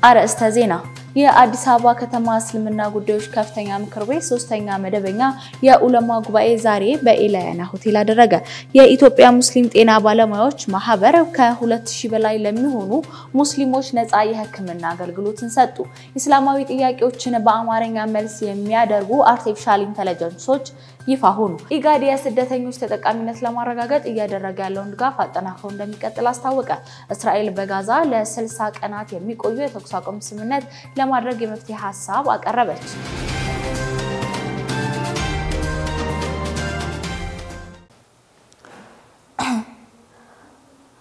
አርዕስተ ዜና የአዲስ አበባ ከተማ እስልምና ጉዳዮች ከፍተኛ ምክር ቤት 3ኛ መደበኛ የኡለማ ጉባኤ ዛሬ በኢላያና ሆቴል አደረገ። የኢትዮጵያ ሙስሊም ጤና ባለሙያዎች ማህበር ከ2000 በላይ ለሚሆኑ ሙስሊሞች ነፃ የሕክምና አገልግሎትን ሰጡ። እስላማዊ ጥያቄዎችን በአማርኛ መልስ የሚያደርጉ አርቲፊሻል ኢንተለጀንሶች ይፋ ሆኑ። ኢጋድ የስደተኞች ተጠቃሚነት ለማረጋገጥ እያደረገ ያለውን ድጋፍ አጠናክሮ እንደሚቀጥል አስታወቀ። እስራኤል በጋዛ ለ60 ቀናት የሚቆዩ የተኩስ አቁም ስምምነት ለማድረግ የመፍትሄ ሐሳብ አቀረበች።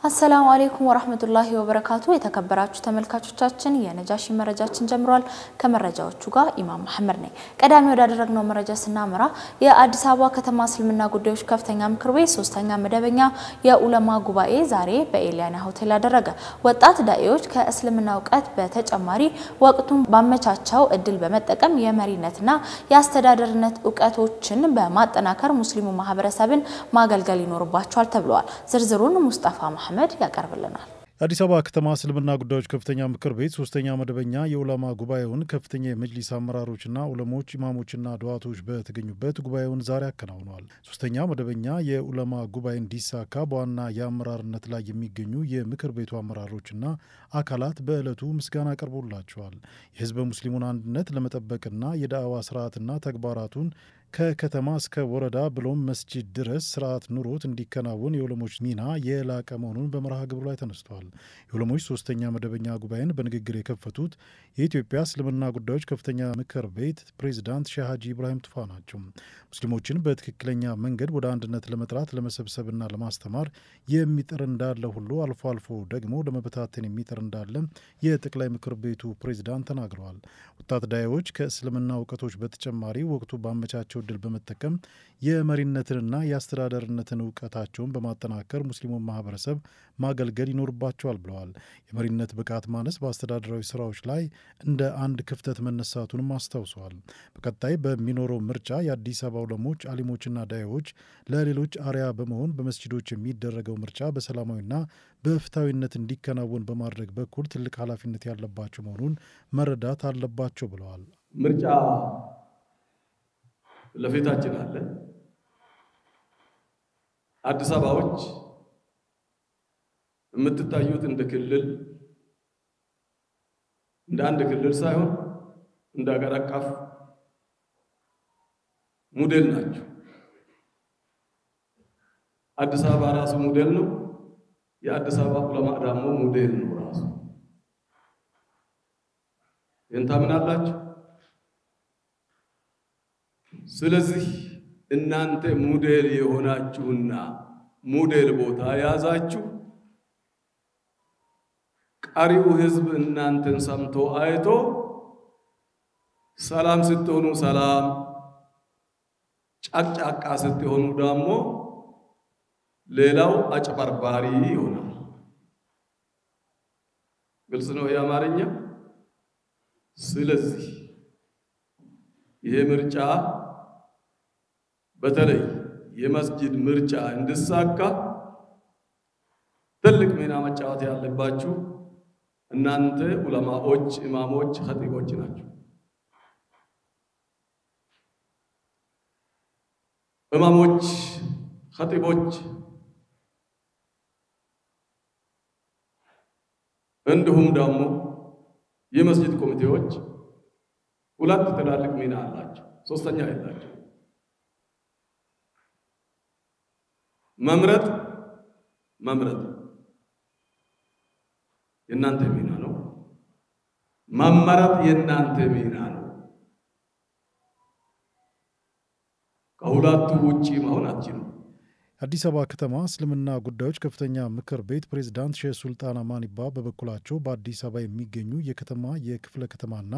አሰላሙ አለይኩም ወራህመቱላሂ ወበረካቱ የተከበራችሁ ተመልካቾቻችን የነጃሺ መረጃችን ጀምሯል። ከመረጃዎቹ ጋር ኢማም መሐመድ ነኝ። ቀዳሚ ወዳደረግነው መረጃ ስናመራ የአዲስ አበባ ከተማ እስልምና ጉዳዮች ከፍተኛ ምክር ቤት 3ኛ መደበኛ የኡለማ ጉባኤ ዛሬ በኢላያና ሆቴል አደረገ። ወጣት ዳኢዎች ከእስልምና ዕውቀት በተጨማሪ ወቅቱን ባመቻቸው እድል በመጠቀም የመሪነትና የአስተዳደርነት ዕውቀቶችን በማጠናከር ሙስሊሙ ማህበረሰብን ማገልገል ይኖርባቸዋል ተብሏል። ዝርዝሩን ሙስጣፋ መሐመድ ያቀርብልናል። አዲስ አበባ ከተማ እስልምና ጉዳዮች ከፍተኛ ምክር ቤት 3ኛ መደበኛ የኡለማ ጉባኤውን ከፍተኛ የመጅሊስ አመራሮችና ኡለሞች ኢማሞችና ዱዓቶች በተገኙበት ጉባኤውን ዛሬ አከናውኗል። 3ኛ መደበኛ የኡለማ ጉባኤ እንዲሳካ በዋና የአመራርነት ላይ የሚገኙ የምክር ቤቱ አመራሮችና አካላት በዕለቱ ምስጋና ቀርቦላቸዋል። የህዝበ ሙስሊሙን አንድነት ለመጠበቅና የዳዕዋ ስርዓትና ተግባራቱን ከከተማ እስከ ወረዳ ብሎም መስጂድ ድረስ ስርዓት ኑሮት እንዲከናወን የኡለሞች ሚና የላቀ መሆኑን በመርሃ ግብሩ ላይ ተነስቷል። የኡለሞች 3ኛ መደበኛ ጉባኤን በንግግር የከፈቱት የኢትዮጵያ እስልምና ጉዳዮች ከፍተኛ ምክር ቤት ፕሬዝዳንት ሼህ ሀጂ ኢብራሂም ቱፋ ናቸው። ሙስሊሞችን በትክክለኛ መንገድ ወደ አንድነት ለመጥራት ለመሰብሰብና ለማስተማር የሚጥር እንዳለ ሁሉ አልፎ አልፎ ደግሞ ለመበታተን የሚጥር እንዳለ የጠቅላይ ምክር ቤቱ ፕሬዝዳንት ተናግረዋል። ወጣት ዳኢዎች ከእስልምና ዕውቀቶች በተጨማሪ ወቅቱ ባመቻቸው ድል በመጠቀም የመሪነትንና የአስተዳደርነትን ዕውቀታቸውን በማጠናከር ሙስሊሙን ማህበረሰብ ማገልገል ይኖርባቸዋል ብለዋል። የመሪነት ብቃት ማነስ በአስተዳደራዊ ስራዎች ላይ እንደ አንድ ክፍተት መነሳቱንም አስታውሰዋል። በቀጣይ በሚኖረው ምርጫ የአዲስ አበባ ኡለሞች አሊሞችና ዳኢዎች ለሌሎች አርአያ በመሆን በመስጂዶች የሚደረገው ምርጫ በሰላማዊና በፍትሃዊነት እንዲከናወን በማድረግ በኩል ትልቅ ኃላፊነት ያለባቸው መሆኑን መረዳት አለባቸው ብለዋል። ምርጫ ለፊታችን አለ። አዲስ አበባዎች የምትታዩት እንደ ክልል እንደ አንድ ክልል ሳይሆን እንደ ሀገር አቀፍ ሞዴል ናቸው። አዲስ አበባ ራሱ ሞዴል ነው። የአዲስ አበባ ኡለማ ደግሞ ሞዴል ነው ራሱ። እንታምናላችሁ? ስለዚህ እናንተ ሞዴል የሆናችሁና ሞዴል ቦታ ያዛችሁ ቀሪው ህዝብ እናንተን ሰምቶ አይቶ ሰላም ስትሆኑ ሰላም፣ ጫቅጫቃ ስትሆኑ ደግሞ ሌላው አጭበርባሪ ይሆናል። ግልጽ ነው የአማርኛ። ስለዚህ ይሄ ምርጫ በተለይ የመስጂድ ምርጫ እንዲሳካ ትልቅ ሚና መጫወት ያለባችሁ እናንተ ኡለማዎች፣ ኢማሞች፣ ኸጢቦች ናቸው። ኢማሞች፣ ኸጢቦች እንዲሁም ደግሞ የመስጂድ ኮሚቴዎች ሁለት ትላልቅ ሚና አላቸው። ሶስተኛ የላቸው። መምረጥ የእናንተ ሚና ነው። መመረጥ የእናንተ ሚና ነው። ከሁለቱ ውጪ መሆን አትችሉም። አዲስ አበባ ከተማ እስልምና ጉዳዮች ከፍተኛ ምክር ቤት ፕሬዝዳንት ሼህ ሱልጣን አማኒባ በበኩላቸው በአዲስ አበባ የሚገኙ የከተማ የክፍለ ከተማና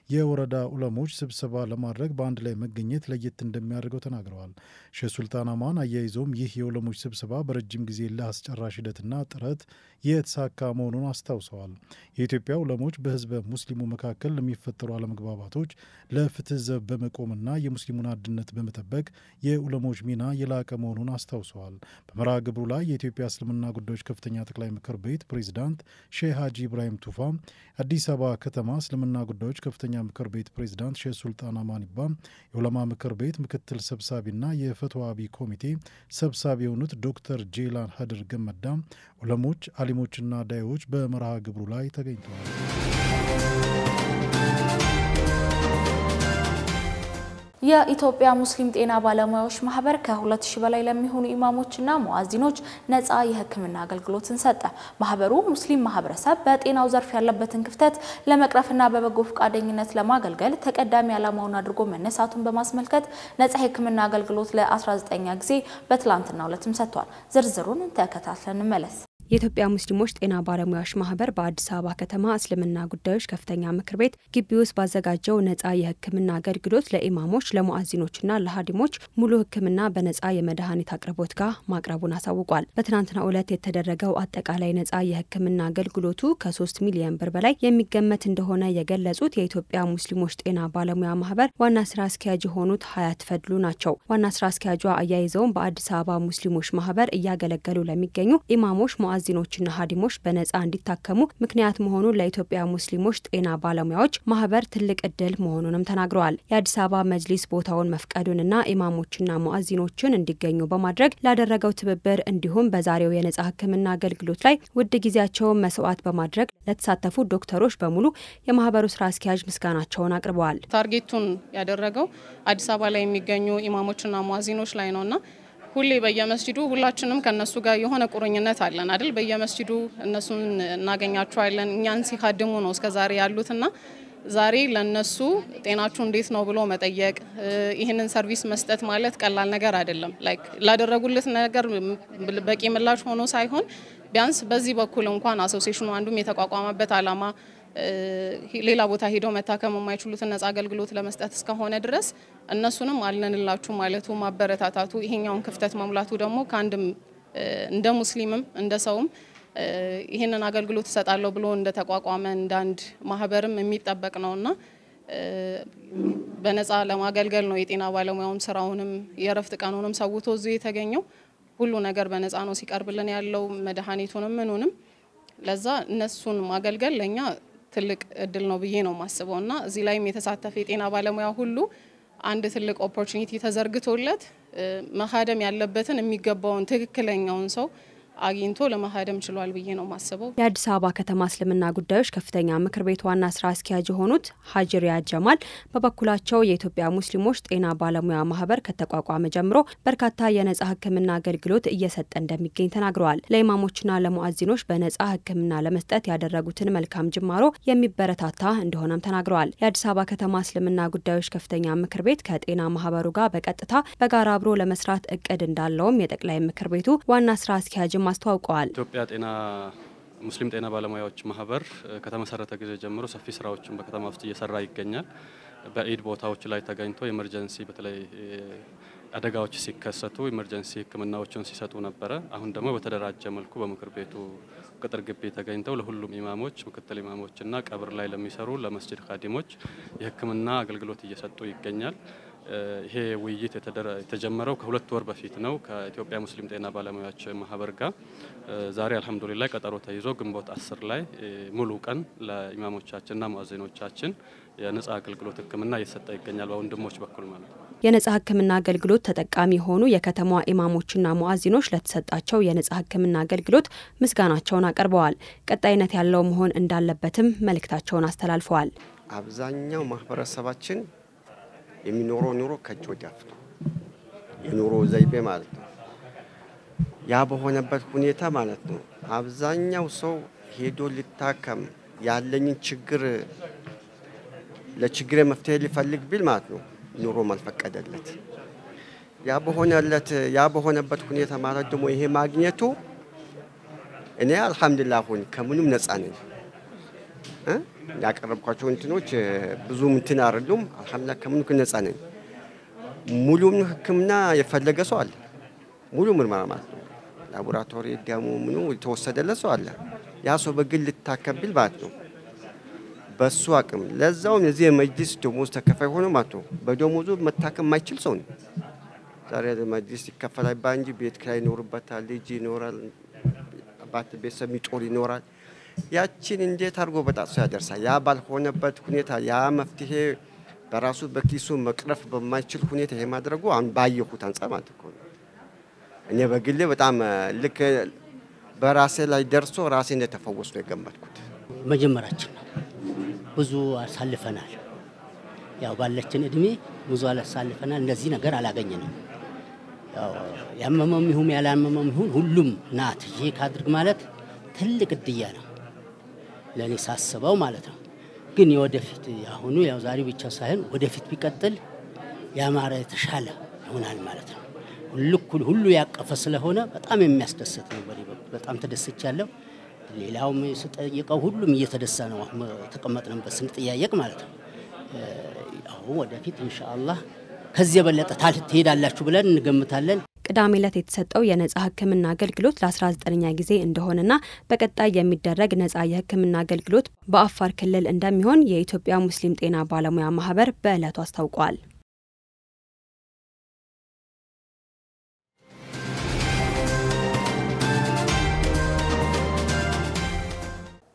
የወረዳ ኡለሞች ስብሰባ ለማድረግ በአንድ ላይ መገኘት ለየት እንደሚያደርገው ተናግረዋል። ሼህ ሱልጣን አማን አያይዘውም ይህ የኡለሞች ስብሰባ በረጅም ጊዜ ለአስጨራሽ ሂደትና ጥረት የተሳካ መሆኑን አስታውሰዋል። የኢትዮጵያ ኡለሞች በህዝበ ሙስሊሙ መካከል ለሚፈጠሩ አለመግባባቶች ለፍትህ ዘብ በመቆምና የሙስሊሙን አንድነት በመጠበቅ የኡለሞች ሚና የላቀ መሆኑን አስታውሰዋል። አስታውሰዋል። በመርሃ ግብሩ ላይ የኢትዮጵያ እስልምና ጉዳዮች ከፍተኛ ጠቅላይ ምክር ቤት ፕሬዝዳንት ሼህ ሀጂ ኢብራሂም ቱፋ፣ አዲስ አበባ ከተማ እስልምና ጉዳዮች ከፍተኛ ምክር ቤት ፕሬዝዳንት ሼህ ሱልጣን አማኒባ፣ የዑለማ ምክር ቤት ምክትል ሰብሳቢና የፈትዋቢ ኮሚቴ ሰብሳቢ የሆኑት ዶክተር ጄላን ሀድር ገመዳ፣ ዑለሞች፣ አሊሞችና ዳዮች በመርሃ ግብሩ ላይ ተገኝተዋል። የኢትዮጵያ ሙስሊም ጤና ባለሙያዎች ማህበር ከ2000 በላይ ለሚሆኑ ኢማሞችና ሙአዚኖች ነፃ የሕክምና አገልግሎትን ሰጠ። ማህበሩ ሙስሊም ማህበረሰብ በጤናው ዘርፍ ያለበትን ክፍተት ለመቅረፍና በበጎ ፈቃደኝነት ለማገልገል ተቀዳሚ ዓላማውን አድርጎ መነሳቱን በማስመልከት ነፃ የሕክምና አገልግሎት ለ19ኛ ጊዜ በትላንትናው ዕለትም ሰጥቷል። ዝርዝሩን ተከታትለን እንመለስ። የኢትዮጵያ ሙስሊሞች ጤና ባለሙያዎች ማህበር በአዲስ አበባ ከተማ እስልምና ጉዳዮች ከፍተኛ ምክር ቤት ግቢ ውስጥ ባዘጋጀው ነፃ የሕክምና አገልግሎት ለኢማሞች ለሙአዚኖችና ለሀዲሞች ሙሉ ሕክምና በነፃ የመድኃኒት አቅርቦት ጋር ማቅረቡን አሳውቋል። በትናንትናው ዕለት የተደረገው አጠቃላይ ነፃ የሕክምና አገልግሎቱ ከ3 ሚሊዮን ብር በላይ የሚገመት እንደሆነ የገለጹት የኢትዮጵያ ሙስሊሞች ጤና ባለሙያ ማህበር ዋና ስራ አስኪያጅ የሆኑት ሀያት ፈድሉ ናቸው። ዋና ስራ አስኪያጇ አያይዘውም በአዲስ አበባ ሙስሊሞች ማህበር እያገለገሉ ለሚገኙ ኢማሞች ሙአዚኖችና ሀዲሞች በነፃ እንዲታከሙ ምክንያት መሆኑን ለኢትዮጵያ ሙስሊሞች ጤና ባለሙያዎች ማህበር ትልቅ እድል መሆኑንም ተናግረዋል። የአዲስ አበባ መጅሊስ ቦታውን መፍቀዱንና ኢማሞችና ሙአዚኖችን እንዲገኙ በማድረግ ላደረገው ትብብር እንዲሁም በዛሬው የነፃ ሕክምና አገልግሎት ላይ ውድ ጊዜያቸውን መስዋዕት በማድረግ ለተሳተፉ ዶክተሮች በሙሉ የማህበሩ ስራ አስኪያጅ ምስጋናቸውን አቅርበዋል። ታርጌቱን ያደረገው አዲስ አበባ ላይ የሚገኙ ኢማሞችና ሙአዚኖች ላይ ነውና ሁሌ በየመስጂዱ ሁላችንም ከነሱ ጋር የሆነ ቁርኝነት አለን አይደል? በየመስጂዱ እነሱን እናገኛቸዋለን። እኛን ሲካድሙ ነው እስከዛሬ ያሉትና ዛሬ ለነሱ ጤናችሁ እንዴት ነው ብሎ መጠየቅ፣ ይሄንን ሰርቪስ መስጠት ማለት ቀላል ነገር አይደለም። ላይክ ላደረጉለት ነገር በቂ ምላሽ ሆኖ ሳይሆን ቢያንስ በዚህ በኩል እንኳን አሶሲዬሽኑ አንዱም የተቋቋመበት ዓላማ ሌላ ቦታ ሄደው መታከም የማይችሉትን ነፃ አገልግሎት ለመስጠት እስከሆነ ድረስ እነሱንም አልነንላችሁ ማለቱ ማበረታታቱ ይሄኛውን ክፍተት መሙላቱ ደግሞ ከአንድም እንደ ሙስሊምም እንደ ሰውም ይሄንን አገልግሎት ተሰጣለው ብሎ እንደ ተቋቋመ እንዳንድ ማህበርም የሚጠበቅ ነውና በነፃ ለማገልገል ነው የጤና ባለሙያውም ስራውንም የረፍት ቀኑንም ሰውቶ እዚህ የተገኘው። ሁሉ ነገር በነፃ ነው ሲቀርብልን ያለው መድኃኒቱንም ምኑንም። ለዛ እነሱን ማገልገል ለኛ ትልቅ እድል ነው ብዬ ነው ማስበውና እዚህ ላይም የተሳተፈ የጤና ባለሙያ ሁሉ አንድ ትልቅ ኦፖርቹኒቲ ተዘርግቶለት መሃደም ያለበትን የሚገባውን ትክክለኛውን ሰው አግኝቶ ለማሃደም ችሏል ብዬ ነው ማስበው። የአዲስ አበባ ከተማ እስልምና ጉዳዮች ከፍተኛ ምክር ቤት ዋና ስራ አስኪያጅ የሆኑት ሀጂ ሪያድ ጀማል በበኩላቸው የኢትዮጵያ ሙስሊሞች ጤና ባለሙያ ማህበር ከተቋቋመ ጀምሮ በርካታ የነፃ ሕክምና አገልግሎት እየሰጠ እንደሚገኝ ተናግረዋል። ለኢማሞችና ለሙአዚኖች በነፃ ሕክምና ለመስጠት ያደረጉትን መልካም ጅማሮ የሚበረታታ እንደሆነም ተናግረዋል። የአዲስ አበባ ከተማ እስልምና ጉዳዮች ከፍተኛ ምክር ቤት ከጤና ማህበሩ ጋር በቀጥታ በጋራ አብሮ ለመስራት እቅድ እንዳለውም የጠቅላይ ምክር ቤቱ ዋና ስራ አስኪያጅ ማስተዋውቀዋል። ኢትዮጵያ ሙስሊም ጤና ባለሙያዎች ማህበር ከተመሰረተ ጊዜ ጀምሮ ሰፊ ስራዎችን በከተማ ውስጥ እየሰራ ይገኛል። በኢድ ቦታዎች ላይ ተገኝቶ ኤመርጀንሲ በተለይ አደጋዎች ሲከሰቱ ኤመርጀንሲ ህክምናዎችን ሲሰጡ ነበረ። አሁን ደግሞ በተደራጀ መልኩ በምክር ቤቱ ቅጥር ግቢ ተገኝተው ለሁሉም ኢማሞች፣ ምክትል ኢማሞችና ቀብር ላይ ለሚሰሩ ለመስጂድ ኻዲሞች የህክምና አገልግሎት እየሰጡ ይገኛል። ይሄ ውይይት የተጀመረው ከሁለት ወር በፊት ነው ከኢትዮጵያ ሙስሊም ጤና ባለሙያዎች ማህበር ጋር። ዛሬ አልহামዱሊላህ ቀጠሮ ተይዞ ግንቦት 10 ላይ ሙሉ ቀን ለኢማሞቻችንና ሙአዚኖቻችን የነፃ አገልግሎት ህክምና እየሰጠ ይገኛል በወንድሞች በኩል ማለት ነው። የነፃ ህክምና አገልግሎት ተጠቃሚ ሆኑ የከተማዋ ኢማሞችና ሙአዚኖች ለተሰጣቸው የነፃ ህክምና አገልግሎት ምስጋናቸውን አቀርበዋል። ቀጣይነት ያለው መሆን እንዳለበትም መልእክታቸውን አስተላልፈዋል። አብዛኛው ማህበረሰባችን የሚኖረው ኑሮ ከእጅ ወደ አፍ ነው። የኑሮ ዘይቤ ማለት ነው። ያ በሆነበት ሁኔታ ማለት ነው አብዛኛው ሰው ሄዶ ሊታከም ያለኝን ችግር ለችግሬ መፍትሄ ሊፈልግ ቢል ማለት ነው ኑሮ ማልፈቀደለት ያ በሆነበት ሁኔታ ማለት ደግሞ ይሄ ማግኘቱ እኔ አልহামዱሊላህ ሆን ከምንም ነፃ ነኝ። ያቀረብኳቸው እንትኖች ብዙ እንትን አይደሉም። አልহামዱሊላህ ከምንም ነፃ ነኝ። ሙሉ ህክምና የፈለገ ሰው አለ። ሙሉ ምርመራ ማለት ነው ላቦራቶሪ ደሙ ምኑ የተወሰደለት ሰው አለ። ያ ሰው በግል ልታከብል ማለት ነው በሱ አቅም ለዛው እዚህ መጅሊስ ደሞዝ ተከፋይ ሆኖ ማለት ነው በደሞዙ መታከም ማይችል ሰው ነው። ዛሬ መጅሊስ ይከፈላል ባንጂ ቤት ክራይ ይኖርበታል ልጅ ይኖራል አባት ቤተሰብ ይጦር ይኖራል ያቺን እንዴት አድርጎ በጣጥሶ ያደርሳል ያ ባልሆነበት ሁኔታ ያ መፍትሄ በራሱ በኪሱ መቅረፍ በማይችል ሁኔታ የማድረጉ አሁን ባየሁት አንፃር ማለት ነው እኔ በግሌ በጣም ልክ በራሴ ላይ ደርሶ ራሴ እንደተፈወስኩ የገመትኩት መጀመራችን ብዙ አሳልፈናል ያው ባለችን እድሜ ብዙ አሳልፈናል እንደዚህ ነገር አላገኘንም ያው ያመመም ይሁን ያላመመም ይሁን ሁሉም ናት ይሄ ካድርግ ማለት ትልቅ እድያ ነው ለኔ ሳስበው ማለት ነው ግን የወደፊት አሁኑ ያው ዛሬ ብቻ ሳይሆን ወደፊት ቢቀጥል ያማረ ተሻለ ይሆናል ማለት ነው ሁሉ ያቀፈ ስለሆነ በጣም የሚያስደስት ነው በጣም ተደስቻለሁ ሌላውም ሲጠይቀው ሁሉም እየተደሰ ነው ተቀመጥነንበት ስንጠያየቅ ማለት ነው አሁን ወደፊት ኢንሻአላህ ከዚህ የበለጠ ትሄዳላችሁ ብለን እንገምታለን ቅዳሜ ዕለት የተሰጠው የነጻ ህክምና አገልግሎት ለ19ኛ ጊዜ እንደሆነና በቀጣይ የሚደረግ ነጻ የህክምና አገልግሎት በአፋር ክልል እንደሚሆን የኢትዮጵያ ሙስሊም ጤና ባለሙያ ማህበር በእለቱ አስታውቋል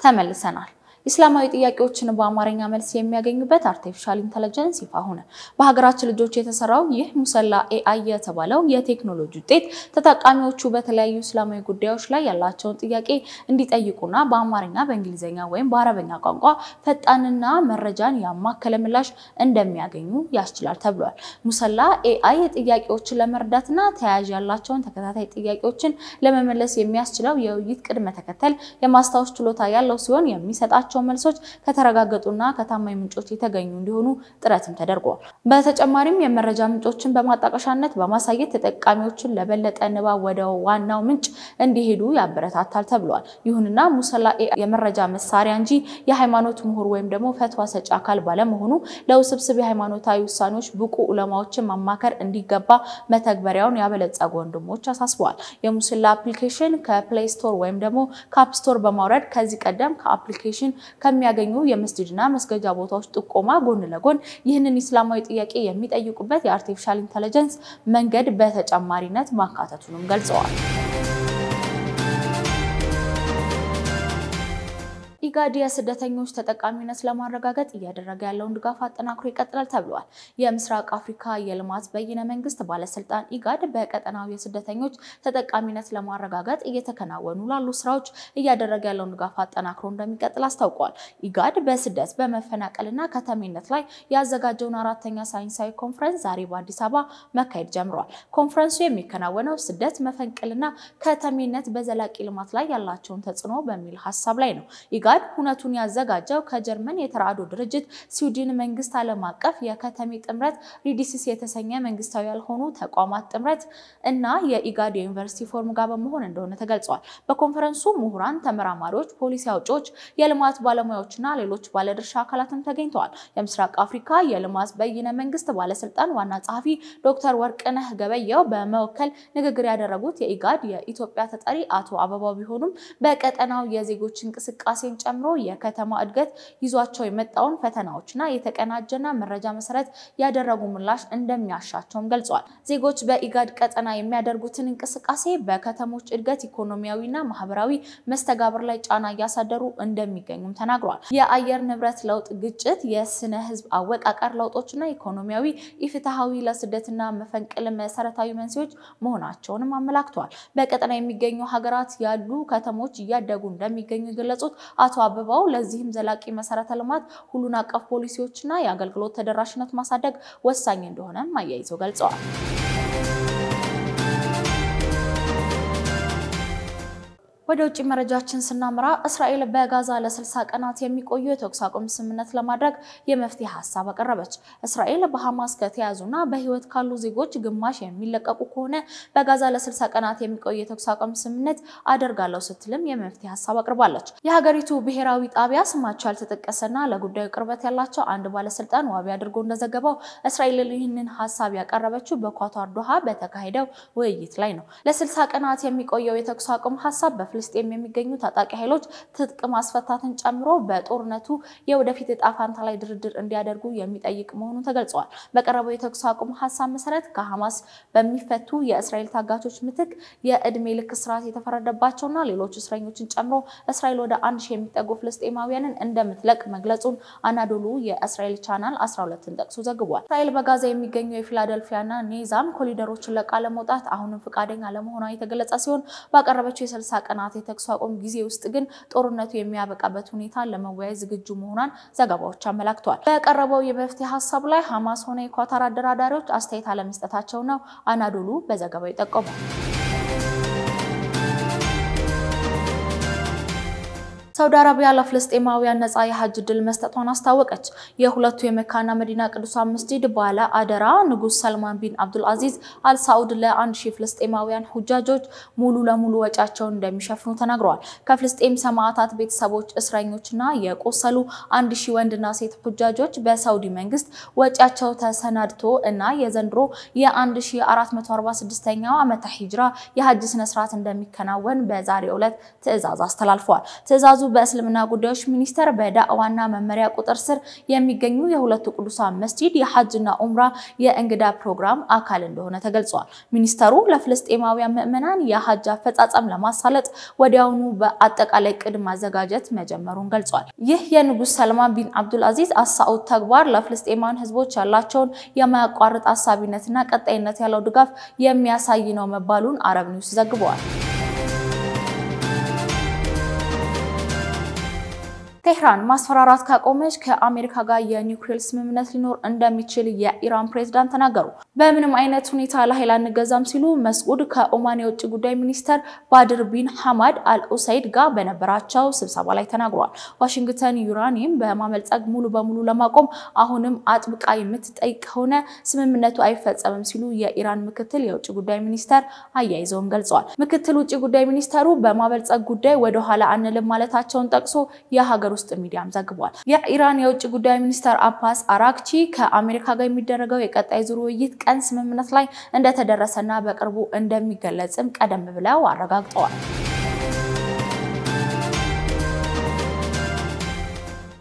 ተመልሰናል ኢስላማዊ ጥያቄዎችን በአማርኛ መልስ የሚያገኙበት አርቲፊሻል ኢንተለጀንስ ይፋ ሆነ በሀገራችን ልጆች የተሰራው ይህ ሙሰላ ኤአይ የተባለው የቴክኖሎጂ ውጤት ተጠቃሚዎቹ በተለያዩ እስላማዊ ጉዳዮች ላይ ያላቸውን ጥያቄ እንዲጠይቁና በአማርኛ በእንግሊዘኛ ወይም በአረበኛ ቋንቋ ፈጣንና መረጃን ያማከለ ምላሽ እንደሚያገኙ ያስችላል ተብሏል ሙሰላ ኤአይ ጥያቄዎችን ለመርዳትና ተያያዥ ያላቸውን ተከታታይ ጥያቄዎችን ለመመለስ የሚያስችለው የውይይት ቅድመ ተከተል የማስታወስ ችሎታ ያለው ሲሆን የሚሰጣቸው መልሶች ከተረጋገጡና ከታማኝ ምንጮች የተገኙ እንዲሆኑ ጥረትም ተደርጓል በተጨማሪም የመረጃ ምንጮችን በማጣቀሻነት በማሳየት ተጠቃሚዎችን ለበለጠ ንባብ ወደ ዋናው ምንጭ እንዲሄዱ ያበረታታል ተብሏል ይሁንና ሙሰላ የመረጃ መሳሪያ እንጂ የሃይማኖት ምሁር ወይም ደግሞ ፈትዋ ሰጪ አካል ባለመሆኑ ለውስብስብ የሃይማኖታዊ ውሳኔዎች ብቁ ዑለማዎችን ማማከር እንዲገባ መተግበሪያውን ያበለጸጉ ወንድሞች አሳስበዋል የሙሰላ አፕሊኬሽን ከፕሌይ ስቶር ወይም ደግሞ ከአፕ ስቶር በማውረድ ከዚህ ቀደም ከአፕሊኬሽን ከሚያገኙ የመስጂድና መስገጃ ቦታዎች ጥቆማ ጎን ለጎን ይህንን ኢስላማዊ ጥያቄ የሚጠይቁበት የአርቲፊሻል ኢንተለጀንስ መንገድ በተጨማሪነት ማካተቱንም ገልጸዋል ኢጋድ የስደተኞች ተጠቃሚነት ለማረጋገጥ እያደረገ ያለውን ድጋፍ አጠናክሮ ይቀጥላል ተብሏል የምስራቅ አፍሪካ የልማት በይነ መንግስት ባለስልጣን ኢጋድ በቀጠናው የስደተኞች ተጠቃሚነት ለማረጋገጥ እየተከናወኑ ላሉ ስራዎች እያደረገ ያለውን ድጋፍ አጠናክሮ እንደሚቀጥል አስታውቋል ኢጋድ በስደት በመፈናቀልና ከተሜነት ላይ ያዘጋጀውን አራተኛ ሳይንሳዊ ኮንፈረንስ ዛሬ በአዲስ አበባ መካሄድ ጀምሯል ኮንፈረንሱ የሚከናወነው ስደት መፈንቅልና ከተሜነት በዘላቂ ልማት ላይ ያላቸውን ተጽዕኖ በሚል ሐሳብ ላይ ነው ኢጋድ ሁነቱን ያዘጋጀው ከጀርመን የተራድኦ ድርጅት ስዊድን መንግስት ዓለም አቀፍ የከተሜ ጥምረት ሪዲሲስ የተሰኘ መንግስታዊ ያልሆኑ ተቋማት ጥምረት እና የኢጋድ ዩኒቨርሲቲ ፎርም ጋር በመሆን እንደሆነ ተገልጿል በኮንፈረንሱ ምሁራን ተመራማሪዎች ፖሊሲ አውጪዎች የልማት ባለሙያዎችና ሌሎች ባለድርሻ አካላትም ተገኝተዋል የምስራቅ አፍሪካ የልማት በይነ መንግስት ባለስልጣን ዋና ጸሐፊ ዶክተር ወርቅነህ ገበየው በመወከል ንግግር ያደረጉት የኢጋድ የኢትዮጵያ ተጠሪ አቶ አበባው ቢሆኑም በቀጠናው የዜጎች እንቅስቃሴን ጨምሮ የከተማ እድገት ይዟቸው የመጣውን ፈተናዎችና የተቀናጀና መረጃ መሰረት ያደረጉ ምላሽ እንደሚያሻቸውም ገልጿል ዜጎች በኢጋድ ቀጠና የሚያደርጉትን እንቅስቃሴ በከተሞች እድገት ኢኮኖሚያዊና ማህበራዊ መስተጋብር ላይ ጫና ያሳደሩ እንደሚገኙም ተናግሯል የአየር ንብረት ለውጥ ግጭት የስነ ህዝብ አወቃቀር ለውጦችና ኢኮኖሚያዊ ኢፍትሃዊ ለስደትና መፈንቅል መሰረታዊ መንስኤዎች መሆናቸውንም አመላክቷል በቀጠና የሚገኙ ሀገራት ያሉ ከተሞች እያደጉ እንደሚገኙ ገለጹት አቶ አበባው ለዚህም ዘላቂ መሰረተ ልማት ሁሉን አቀፍ ፖሊሲዎችና የአገልግሎት ተደራሽነት ማሳደግ ወሳኝ እንደሆነ ማያይዘው ገልጸዋል ወደ ውጭ መረጃችን ስናመራ እስራኤል በጋዛ ለ60 ቀናት የሚቆዩ የተኩስ አቁም ስምምነት ለማድረግ የመፍትሄ ሐሳብ አቀረበች እስራኤል በሐማስ ከተያዙና በህይወት ካሉ ዜጎች ግማሽ የሚለቀቁ ከሆነ በጋዛ ለ60 ቀናት የሚቆዩ የተኩስ አቁም ስምምነት አደርጋለሁ ስትልም የመፍትሄ ሐሳብ አቅርባለች የሀገሪቱ ብሔራዊ ጣቢያ ስማቸው ያልተጠቀሰና ለጉዳዩ ቅርበት ያላቸው አንድ ባለስልጣን ዋቢ አድርጎ እንደዘገበው እስራኤል ይህንን ሐሳብ ያቀረበችው በኳታር ዶሃ በተካሄደው ውይይት ላይ ነው ለ60 ቀናት የሚቆየው የተኩስ አቁም ሐሳብ ፍልስጤም የሚገኙ ታጣቂ ኃይሎች ትጥቅ ማስፈታትን ጨምሮ በጦርነቱ የወደፊት ዕጣ ፈንታ ላይ ድርድር እንዲያደርጉ የሚጠይቅ መሆኑን ተገልጿል። በቀረበው የተኩስ አቁም ሐሳብ መሰረት ከሐማስ በሚፈቱ የእስራኤል ታጋቾች ምትክ የእድሜ ልክ እስራት የተፈረደባቸውና ሌሎች እስረኞችን ጨምሮ እስራኤል ወደ 1000 የሚጠጉ ፍልስጤማውያንን እንደምትለቅ መግለጹን አናዶሉ የእስራኤል ቻናል 12ን ጠቅሶ ዘግቧል። እስራኤል በጋዛ የሚገኙ የፊላደልፊያና ኔዛም ኮሪደሮችን ለቃ ለመውጣት አሁንም ፍቃደኛ ለመሆኗ የተገለጸ ሲሆን ባቀረበችው የ60 ቀናት የተኩስ አቁም ጊዜ ውስጥ ግን ጦርነቱ የሚያበቃበት ሁኔታ ለመወያየት ዝግጁ መሆኗን ዘገባዎች አመላክተዋል። በቀረበው የመፍትሄ ሐሳብ ላይ ሐማስ ሆነ የኳታር አደራዳሪዎች አስተያየት አለመስጠታቸው ነው አናዶሉ በዘገባው የጠቆመው። ሳውዲ አረቢያ ለፍልስጤማውያን ነፃ የሐጅ ድል መስጠቷን አስታወቀች። የሁለቱ የመካና መዲና ቅዱሳን መስጂድ ባለ አደራ ንጉስ ሰልማን ቢን አብዱል አዚዝ አል ሳዑድ ለ1000 ፍልስጤማውያን ሁጃጆች ሙሉ ለሙሉ ወጪያቸውን እንደሚሸፍኑ ተናግረዋል። ከፍልስጤም ሰማዕታት ቤተሰቦች እስረኞችና የቆሰሉ 1000 ወንድና ሴት ሁጃጆች በሳውዲ መንግስት ወጪያቸው ተሰናድቶ እና የዘንድሮ የ1446ኛው ዓመተ ሂጅራ የሐጅ ስነ ስርዓት እንደሚከናወን በዛሬው ዕለት ትዕዛዝ አስተላልፈዋል። ትዕዛዙ በእስልምና ጉዳዮች ሚኒስቴር በዳዕዋና መመሪያ ቁጥር ስር የሚገኙ የሁለቱ ቅዱሳን መስጂድ የሐጅና ኡምራ የእንግዳ ፕሮግራም አካል እንደሆነ ተገልጿል። ሚኒስተሩ ለፍልስጤማውያን ምዕመናን የሐጅ አፈጻጸም ለማሳለጥ ወዲያውኑ በአጠቃላይ ቅድ ማዘጋጀት መጀመሩን ገልጿል። ይህ የንጉስ ሰልማን ቢን አብዱል አዚዝ አሳኡድ ተግባር ለፍልስጤማውያን ህዝቦች ያላቸውን የማያቋርጥ አሳቢነትና ቀጣይነት ያለው ድጋፍ የሚያሳይ ነው መባሉን አረብ ኒውስ ዘግቧል። ቴህራን ማስፈራራት ካቆመች ከአሜሪካ ጋር የኒውክሌር ስምምነት ሊኖር እንደሚችል የኢራን ፕሬዝዳንት ተናገሩ። በምንም አይነት ሁኔታ ለኃይል አንገዛም ሲሉ መስዑድ ከኦማን የውጭ ጉዳይ ሚኒስተር ባድር ቢን ሐማድ አልኡሰይድ ጋር በነበራቸው ስብሰባ ላይ ተናግረዋል። ዋሽንግተን ዩራኒየም በማመልጸግ ሙሉ በሙሉ ለማቆም አሁንም አጥብቃ የምትጠይቅ ከሆነ ስምምነቱ አይፈጸምም ሲሉ የኢራን ምክትል የውጭ ጉዳይ ሚኒስተር አያይዘውም ገልጸዋል። ምክትል ውጭ ጉዳይ ሚኒስተሩ በማመልጸግ ጉዳይ ወደ ኋላ አንልም ማለታቸውን ጠቅሶ የሀገር ውስጥ ሚዲያም ዘግቧል። የኢራን የውጭ ጉዳይ ሚኒስተር አባስ አራክቺ ከአሜሪካ ጋር የሚደረገው የቀጣይ ዙር ውይይት ቀን ስምምነት ላይ እንደተደረሰና በቅርቡ እንደሚገለጽም ቀደም ብለው አረጋግጠዋል።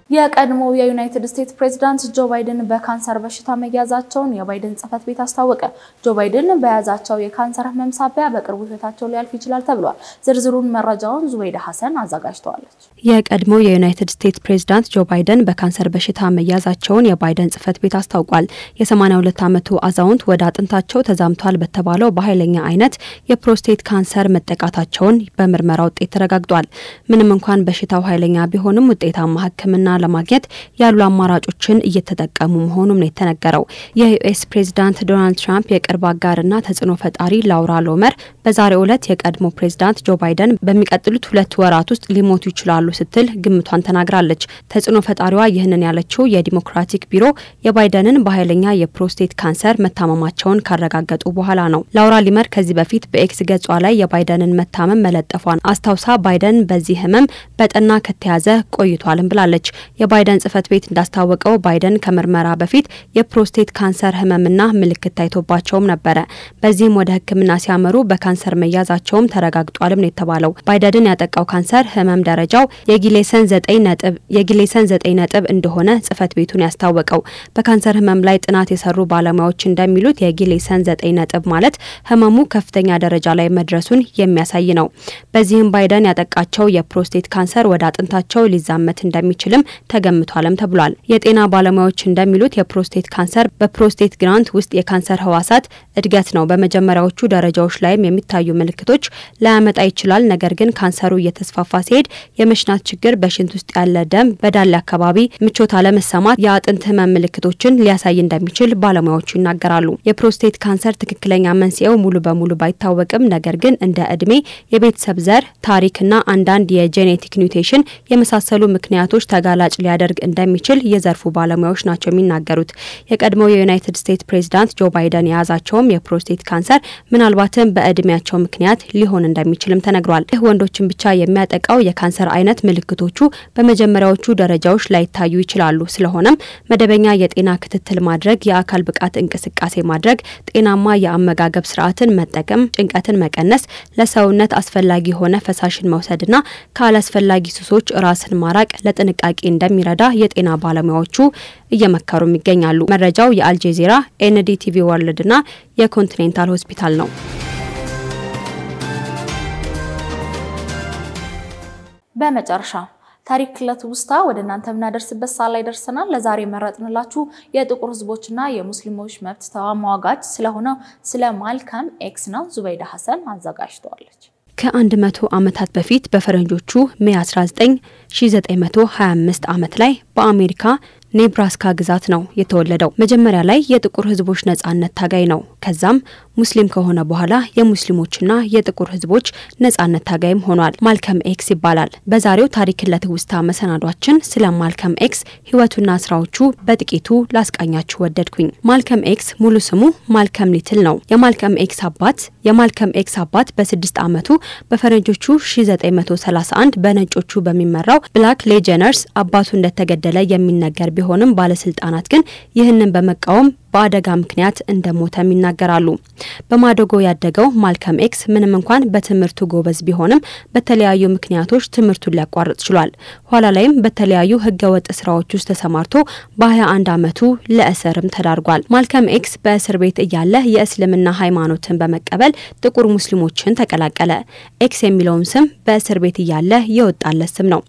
የቀድሞ የዩናይትድ ስቴትስ ፕሬዝዳንት ጆ ባይደን በካንሰር በሽታ መያዛቸውን የባይደን ጽፈት ቤት አስታወቀ። ጆ ባይደን በያዛቸው የካንሰር ህመም ሳቢያ በቅርቡ ህይወታቸው ሊያልፍ ይችላል ተብሏል። ዝርዝሩን መረጃውን ዙበይዳ ሐሰን አዘጋጅተዋለች። የቀድሞ የዩናይትድ ስቴትስ ፕሬዝዳንት ጆ ባይደን በካንሰር በሽታ መያዛቸውን የባይደን ጽፈት ቤት አስታውቋል። የ82 ዓመቱ አዛውንት ወደ አጥንታቸው ተዛምቷል በተባለው በኃይለኛ አይነት የፕሮስቴት ካንሰር መጠቃታቸውን በምርመራ ውጤት ተረጋግጧል። ምንም እንኳን በሽታው ኃይለኛ ቢሆንም ውጤታማ ህክምና ለማግኘት ያሉ አማራጮችን እየተጠቀሙ መሆኑን ነው የተነገረው። የዩኤስ ፕሬዝዳንት ዶናልድ ትራምፕ የቅርብ አጋርና ተጽዕኖ ፈጣሪ ላውራ ሎመር በዛሬው ዕለት የቀድሞ ፕሬዝዳንት ጆ ባይደን በሚቀጥሉት 2 ወራት ውስጥ ሊሞቱ ይችላሉ ስትል ግምቷን ተናግራለች። ተጽዕኖ ፈጣሪዋ ይህንን ያለችው የዲሞክራቲክ ቢሮ የባይደንን በኃይለኛ የፕሮስቴት ካንሰር መታመማቸውን ካረጋገጡ በኋላ ነው። ላውራ ሊመር ከዚህ በፊት በኤክስ ገጿ ላይ የባይደንን መታመም መለጠፏን አስታውሳ ባይደን በዚህ ህመም በጠና ከተያዘ ቆይቷልም ብላለች። የባይደን ጽፈት ቤት እንዳስታወቀው ባይደን ከመርመራ በፊት የፕሮስቴት ካንሰር ህመምና ምልክት ታይቶባቸውም ነበር። በዚህም ወደ ህክምና ሲያመሩ በካንሰር መያዛቸውም ተረጋግጧልም ነው የተባለው። ባይደንን ያጠቃው ካንሰር ህመም ደረጃው የጊሌሰን 9 ነጥብ እንደሆነ ጽፈት ቤቱን ያስታወቀው። በካንሰር ህመም ላይ ጥናት የሰሩ ባለሙያዎች እንደሚሉት የጊሌሰን 9 ነጥብ ማለት ህመሙ ከፍተኛ ደረጃ ላይ መድረሱን የሚያሳይ ነው። በዚህም ባይደን ያጠቃቸው የፕሮስቴት ካንሰር ወደ አጥንታቸው ሊዛመት እንደሚችልም ተገምቷልም ተብሏል። የጤና ባለሙያዎች እንደሚሉት የፕሮስቴት ካንሰር በፕሮስቴት ግላንድ ውስጥ የካንሰር ህዋሳት እድገት ነው። በመጀመሪያዎቹ ደረጃዎች ላይም የሚታዩ ምልክቶች ላያመጣ ይችላል። ነገር ግን ካንሰሩ እየተስፋፋ ሲሄድ የመሽናት ችግር፣ በሽንት ውስጥ ያለ ደም፣ በዳሌ አካባቢ ምቾት አለመሰማት፣ የአጥንት ህመም ምልክቶችን ሊያሳይ እንደሚችል ባለሙያዎቹ ይናገራሉ። የፕሮስቴት ካንሰር ትክክለኛ መንስኤው ሙሉ በሙሉ ባይታወቅም ነገር ግን እንደ እድሜ፣ የቤተሰብ ዘር ታሪክና አንዳንድ የጄኔቲክ ሚውቴሽን የመሳሰሉ ምክንያቶች ተጋላጭ ሊያደርግ እንደሚችል የዘርፉ ባለሙያዎች ናቸው የሚናገሩት። የቀድሞው የዩናይትድ ስቴትስ ፕሬዝዳንት ጆ ባይደን የያዛቸውም የፕሮስቴት ካንሰር ምናልባትም በእድሜያቸው ምክንያት ሊሆን እንደሚችልም ተነግሯል። ይህ ወንዶችን ብቻ የሚያጠቃው የካንሰር አይነት ምልክቶቹ በመጀመሪያዎቹ ደረጃዎች ላይ ታዩ ይችላሉ። ስለሆነም መደበኛ የጤና ክትትል ማድረግ፣ የአካል ብቃት እንቅስቃሴ ማድረግ፣ ጤናማ የአመጋገብ ስርዓትን መጠቀም፣ ጭንቀትን መቀነስ፣ ለሰውነት አስፈላጊ የሆነ ፈሳሽን መውሰድና ካላስፈላጊ ሱሶች ራስን ማራቅ ለጥንቃቄ እንደሚረዳ የጤና ባለሙያዎቹ እየመከሩም ይገኛሉ። መረጃው የአልጀዚራ፣ ኤንዲቲቪ ወርልድና የኮንቲኔንታል ሆስፒታል ነው። በመጨረሻ ታሪክ ለትውስታ ወደ እናንተ ምናደርስበት ሰዓት ላይ ደርሰናል። ለዛሬ መረጥንላችሁ የጥቁር ህዝቦችና የሙስሊሞች መብት ተሟጋች ስለሆነው ስለ ማልከም ኤክስ ነው። ዙበይዳ ሐሰን አዘጋጅተዋለች። ከ100 ዓመታት በፊት በፈረንጆቹ ሜይ 1925 ዓመት ላይ በአሜሪካ ኔብራስካ ግዛት ነው የተወለደው። መጀመሪያ ላይ የጥቁር ህዝቦች ነጻነት ታጋይ ነው። ከዛም ሙስሊም ከሆነ በኋላ የሙስሊሞችና የጥቁር ህዝቦች ነጻነት ታጋይም ሆኗል። ማልከም ኤክስ ይባላል። በዛሬው ታሪክ ለትውስታ መሰናዷችን ስለ ማልከም ኤክስ ህይወቱና ስራዎቹ በጥቂቱ ላስቃኛችሁ ወደድኩኝ። ማልከም ኤክስ ሙሉ ስሙ ማልከም ሊትል ነው። የማልከም ኤክስ አባት በ6 ዓመቱ በፈረንጆቹ 1931 በነጮቹ በሚመራው ብላክ ሌጀነርስ አባቱ እንደተገደለ የሚነገር ቢሆንም ባለስልጣናት ግን ይህንን በመቃወም በአደጋ ምክንያት እንደሞተም ይናገራሉ። በማደጎ ያደገው ማልከም ኤክስ ምንም እንኳን በትምህርቱ ጎበዝ ቢሆንም በተለያዩ ምክንያቶች ትምህርቱን ሊያቋርጥ ችሏል። ኋላ ላይም በተለያዩ ህገወጥ ስራዎች ውስጥ ተሰማርቶ በ21 ዓመቱ ለእስርም ተዳርጓል። ማልከም ኤክስ በእስር ቤት እያለ የእስልምና ሃይማኖትን በመቀበል ጥቁር ሙስሊሞችን ተቀላቀለ። ኤክስ የሚለውን ስም በእስር ቤት እያለ የወጣለት ስም ነው።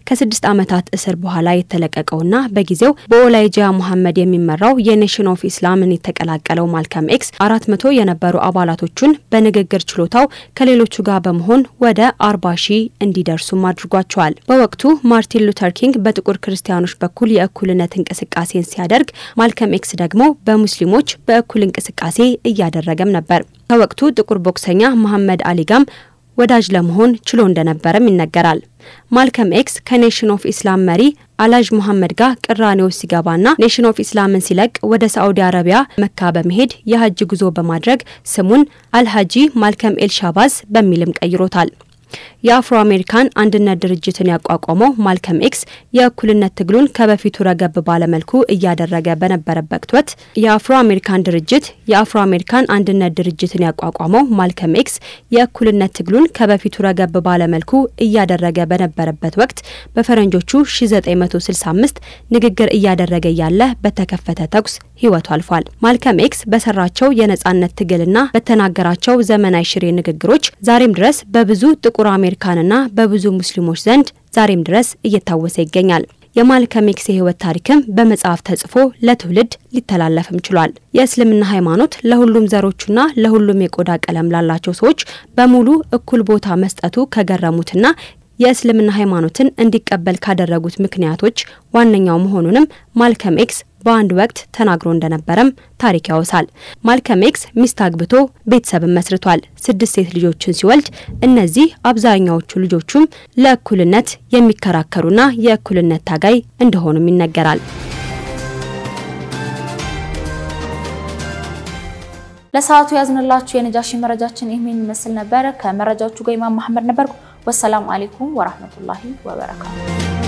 ከ6 ዓመታት እስር በኋላ የተለቀቀውና በጊዜው በኦላይጃ መሐመድ የሚመራው የኔሽን ኦፍ ኢስላምን የተቀላቀለው ማልከም ኤክስ 400 የነበሩ አባላቶቹን በንግግር ችሎታው ከሌሎቹ ጋር በመሆን ወደ 40,000 እንዲደርሱም አድርጓቸዋል። በወቅቱ ማርቲን ሉተር ኪንግ በጥቁር ክርስቲያኖች በኩል የእኩልነት እንቅስቃሴን ሲያደርግ፣ ማልከም ኤክስ ደግሞ በሙስሊሞች በእኩል እንቅስቃሴ እያደረገም ነበር። ከወቅቱ ጥቁር ቦክሰኛ መሐመድ አሊ ጋም ወዳጅ ለመሆን ችሎ እንደነበረም ይነገራል። ማልከም ኤክስ ከኔሽን ኦፍ ኢስላም መሪ አላጅ መሐመድ ጋር ቅራኔው ሲገባና ኔሽን ኦፍ ኢስላምን ሲለቅ ወደ ሳዑዲ አረቢያ መካ በመሄድ የሐጅ ጉዞ በማድረግ ስሙን አልሃጂ ማልከም ኤልሻባዝ በሚልም ቀይሮታል። የአፍሮ አሜሪካን አንድነት ድርጅትን ያቋቋመው ማልከም ኤክስ የእኩልነት ትግሉን ከበፊቱ ረገብ ባለመልኩ እያደረገ በነበረበት ወቅት የአፍሮ አሜሪካን አንድነት ድርጅትን ያቋቋመው ማልከም ኤክስ የእኩልነት ትግሉን ከበፊቱ ረገብ ባለመልኩ እያደረገ በነበረበት ወቅት በፈረንጆቹ 1965 ንግግር እያደረገ ያለ በተከፈተ ተኩስ ህይወቱ አልፏል። ማልከም ኤክስ በሰራቸው የነጻነት ትግልና በተናገራቸው ዘመናዊ ሽሬ ንግግሮች ዛሬም ድረስ በብዙ ጥቁር አሜሪካንና በብዙ ሙስሊሞች ዘንድ ዛሬም ድረስ እየታወሰ ይገኛል። የማልከም ኤክስ የህይወት ታሪክም በመጽሐፍ ተጽፎ ለትውልድ ሊተላለፍም ችሏል። የእስልምና ሃይማኖት ለሁሉም ዘሮችና ለሁሉም የቆዳ ቀለም ላላቸው ሰዎች በሙሉ እኩል ቦታ መስጠቱ ከገረሙትና የእስልምና ሃይማኖትን እንዲቀበል ካደረጉት ምክንያቶች ዋነኛው መሆኑንም ማልከም ኤክስ በአንድ ወቅት ተናግሮ እንደነበረም ታሪክ ያወሳል። ማልከም ኤክስ ሚስት አግብቶ ቤተሰብን መስርቷል። 6 ሴት ልጆችን ሲወልድ እነዚህ አብዛኛዎቹ ልጆቹም ለእኩልነት የሚከራከሩና የእኩልነት ታጋይ እንደሆኑም ይነገራል። ለሰዓቱ ያዝንላችሁ የነጃሺ መረጃችን ይህን ይመስል ነበር። ከመረጃዎቹ ጋር ኢማም መሐመድ ነበርኩ። ወሰላሙ አለይኩም ወራህመቱላሂ ወበረካቱ።